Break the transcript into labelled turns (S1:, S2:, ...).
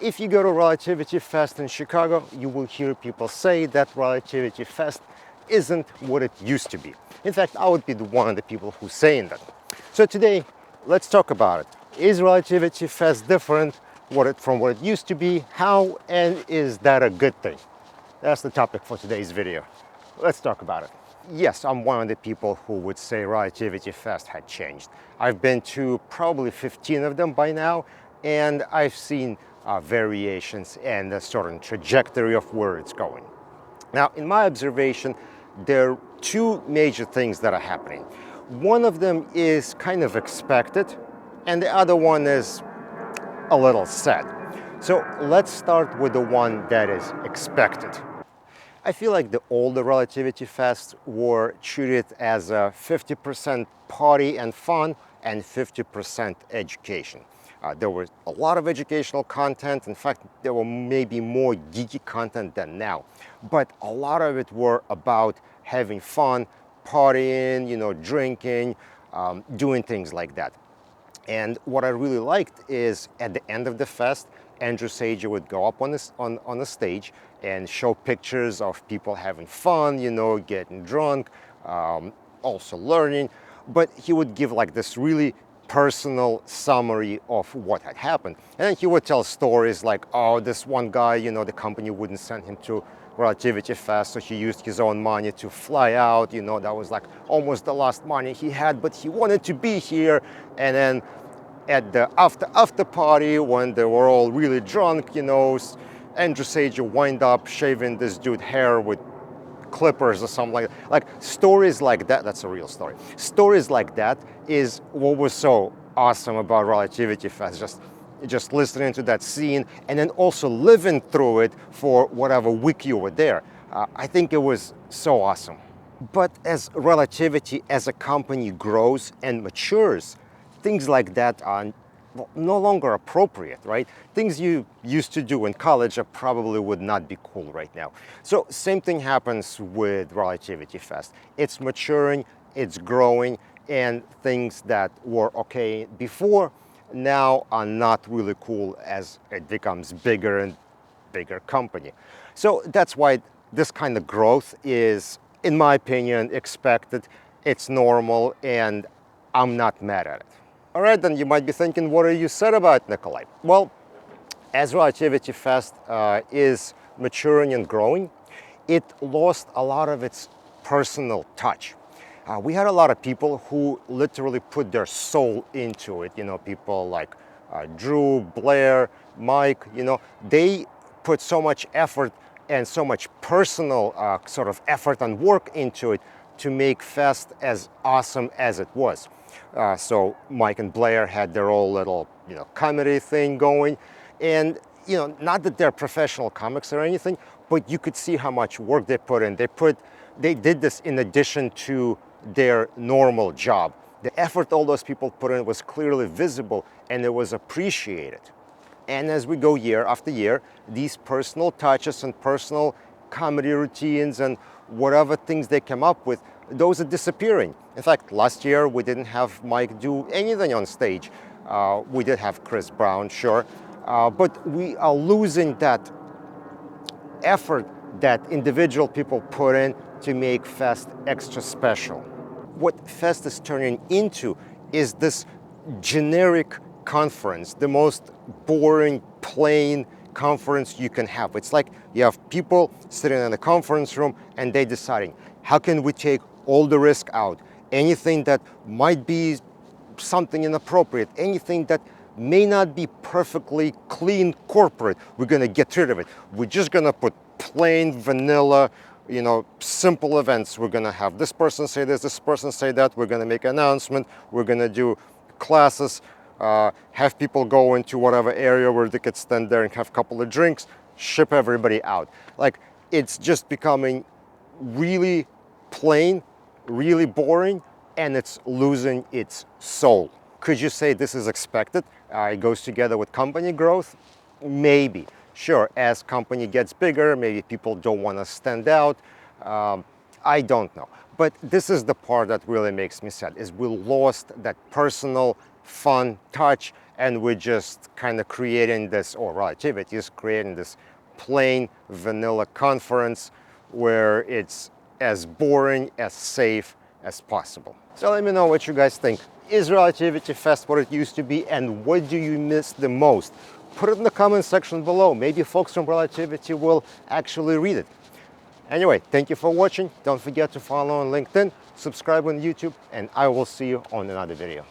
S1: If you go to Relativity Fest in Chicago, you will hear people say that Relativity Fest isn't what it used to be. In fact, I would be one of the people who's saying that. So today, let's talk about it. Is Relativity Fest different from what it used to be? How, and is that a good thing? That's the topic for today's video. Let's talk about it. Yes, I'm one of the people who would say Relativity Fest had changed. I've been to probably 15 of them by now, and I've seen variations and a certain trajectory of where it's going. Now, in my observation, there are two major things that are happening. One of them is kind of expected, and the other one is a little sad. So let's start with the one that is expected. I feel like the older Relativity Fests were treated as a 50% party and fun and 50% education. There was a lot of educational content. In fact, there were maybe more geeky content than now. But a lot of it were about having fun, partying, drinking, doing things like that. And what I really liked is at the end of the fest, Andrew Sager would go up on the stage and show pictures of people having fun, getting drunk, also learning. But he would give like this really personal summary of what had happened. And then he would tell stories like, oh, this one guy, the company wouldn't send him to Relativity Fest, so he used his own money to fly out. That was like almost the last money he had, but he wanted to be here. And then at the after party, when they were all really drunk, Andrew Sager wind up shaving this dude's hair with clippers or something like that. Like stories like that, that's a real story. Stories like that is what was so awesome about Relativity Fest. Just listening to that scene and then also living through it for whatever week you were there. I think it was so awesome. But as Relativity as a company grows and matures, things like that are no longer appropriate, right? Things you used to do in college probably would not be cool right now. So same thing happens with Relativity Fest. It's maturing, it's growing, and things that were okay before now are not really cool as it becomes bigger and bigger company. So that's why this kind of growth is, in my opinion, expected. It's normal, and I'm not mad at it. All right, then you might be thinking, what are you sad about, Nikolai? Well, as Relativity Fest is maturing and growing, it lost a lot of its personal touch. We had a lot of people who literally put their soul into it. People like Drew, Blair, Mike, they put so much effort and so much personal sort of effort and work into it to make Fest as awesome as it was. So Mike and Blair had their own little, comedy thing going. And, not that they're professional comics or anything, but you could see how much work they put in. They did this in addition to their normal job. The effort all those people put in was clearly visible, and it was appreciated. And as we go year after year, these personal touches and personal comedy routines and whatever things they came up with, those are disappearing. In fact, last year we didn't have Mike do anything on stage. We did have Chris Brown, sure, but we are losing that effort that individual people put in to make Fest extra special. What Fest is turning into is this generic conference, the most boring, plain conference you can have. It's like you have people sitting in the conference room and they deciding, how can we take all the risk out? Anything that might be something inappropriate, anything that may not be perfectly clean corporate, we're gonna get rid of it. We're just gonna put plain vanilla, simple events. We're gonna have this person say this person say that. We're gonna make an announcement. We're gonna do classes, have people go into whatever area where they could stand there and have a couple of drinks, ship everybody out. Like, it's just becoming really plain, really boring, and it's losing its soul. Could you say this is expected? It goes together with company growth? Maybe. Sure, as company gets bigger, maybe people don't want to stand out. I don't know. But this is the part that really makes me sad, is we lost that personal, fun touch and we're just kind of creating this, or Relativity is creating this plain vanilla conference where it's as boring, as safe as possible. So let me know what you guys think. Is Relativity Fest what it used to be, and what do you miss the most? Put it in the comment section below. Maybe folks from Relativity will actually read it. Anyway, thank you for watching. Don't forget to follow on LinkedIn, subscribe on YouTube, and I will see you on another video.